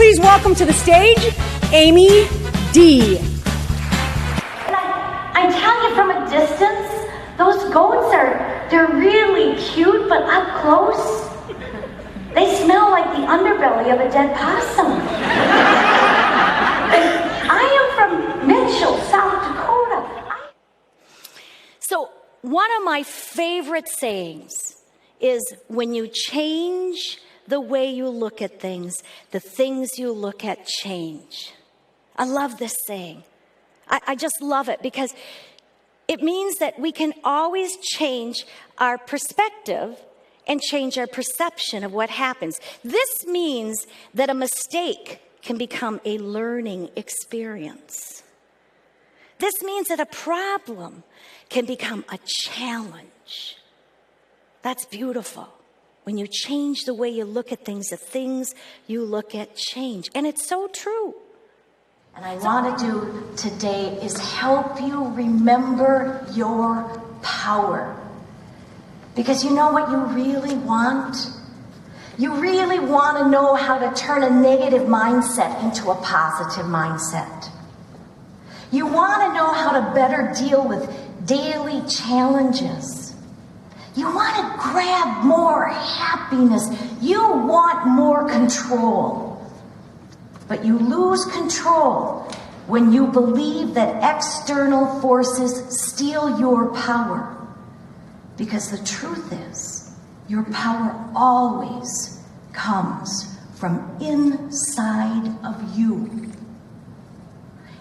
please welcome to the stage, Amy D. I tell you from a distance, those goats they're really cute, but up close, they smell like the underbelly of a dead possum. I am from Mitchell, South Dakota. So one of my favorite sayings is, when you change the way you look at things, the things you look at change. I love this saying. I just love it because it means that we can always change our perspective and change our perception of what happens. This means that a mistake can become a learning experience. This means that a problem can become a challenge. That's beautiful. When you change the way you look at things, the things you look at change. And it's so true. And I want to do today is help you remember your power. Because you know what you really want? You really want to know how to turn a negative mindset into a positive mindset. You want to know how to better deal with daily challenges. You want to grab more happiness. You want more control. But you lose control when you believe that external forces steal your power. Because the truth is, your power always comes from inside of you.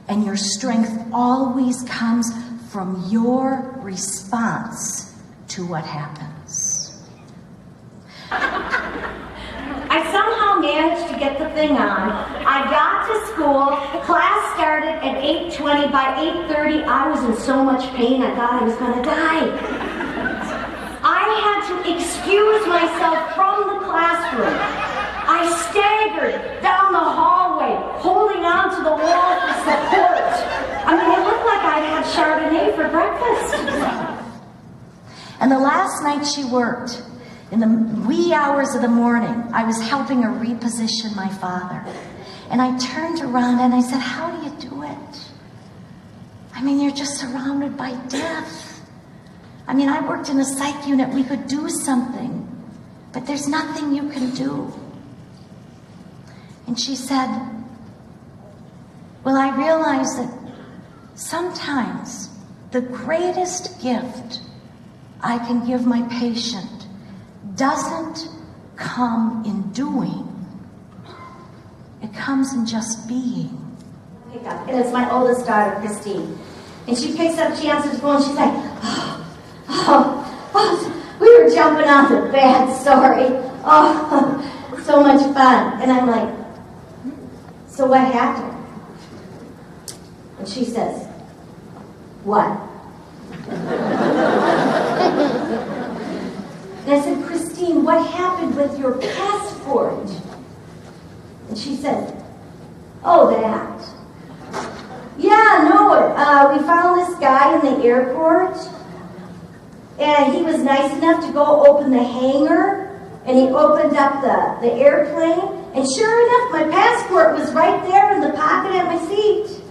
And your strength always comes from your response to what happens. I somehow managed to get the thing on. I got to school. Class started at 8:20. By 8:30, I was in so much pain I thought I was going to die. I had to excuse myself from the classroom. I staggered down the hallway, holding on to the wall for support. I mean, it looked like I'd had Chardonnay for breakfast. And the last night she worked, in the wee hours of the morning, I was helping her reposition my father. And I turned around and I said, how do you do it? I mean, you're just surrounded by death. I mean, I worked in a psych unit. We could do something, but there's nothing you can do. And she said, well, I realize that sometimes the greatest gift I can give my patient doesn't come in doing. It comes in just being. And it's my oldest daughter, Christine. And she picks up, she answers the phone, she's like, we were jumping on the bad story. Oh, so much fun. And I'm like, so what happened? And she says, what? And I said, Christine, what happened with your passport? And she said, oh, that. Yeah, no, we found this guy in the airport, and he was nice enough to go open the hangar, and he opened up the airplane, and sure enough, my passport was right there in the pocket at my seat.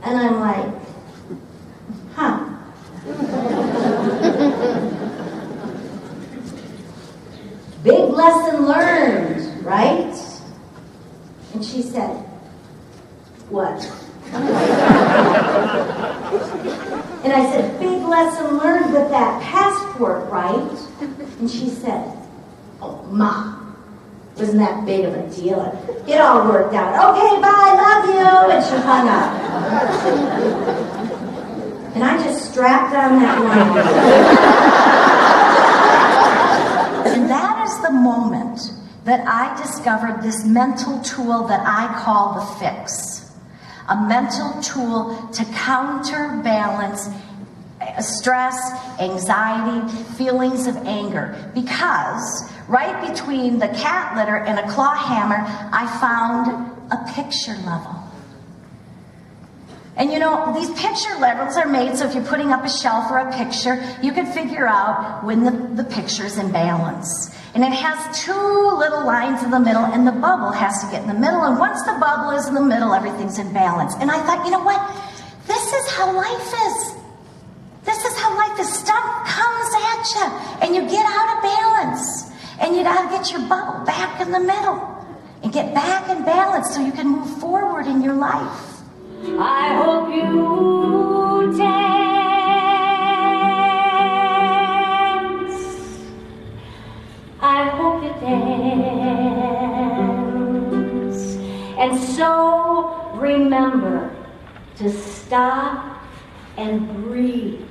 And I'm like, huh. Big lesson learned, right? And she said, what? And I said, big lesson learned with that passport, right? And she said, oh, Ma, wasn't that big of a deal? It all worked out. Okay, bye, love you. And she hung up. And I just strapped on that line. And that is the moment that I discovered this mental tool that I call the fix. A mental tool to counterbalance stress, anxiety, feelings of anger. Because right between the cat litter and a claw hammer, I found a picture level. And you know, these picture levels are made so if you're putting up a shelf or a picture, you can figure out when the picture's in balance. And it has two little lines in the middle, and the bubble has to get in the middle. And once the bubble is in the middle, everything's in balance. And I thought, you know what? This is how life is. This is how life is. Stuff comes at you, and you get out of balance. And you got to get your bubble back in the middle and get back in balance so you can move forward in your life. I hope you dance. I hope you dance. And so remember to stop and breathe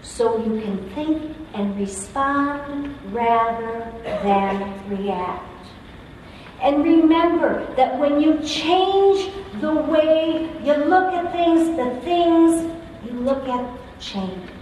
so you can think and respond rather than react. And remember that when you change the way you look at things, the things you look at change.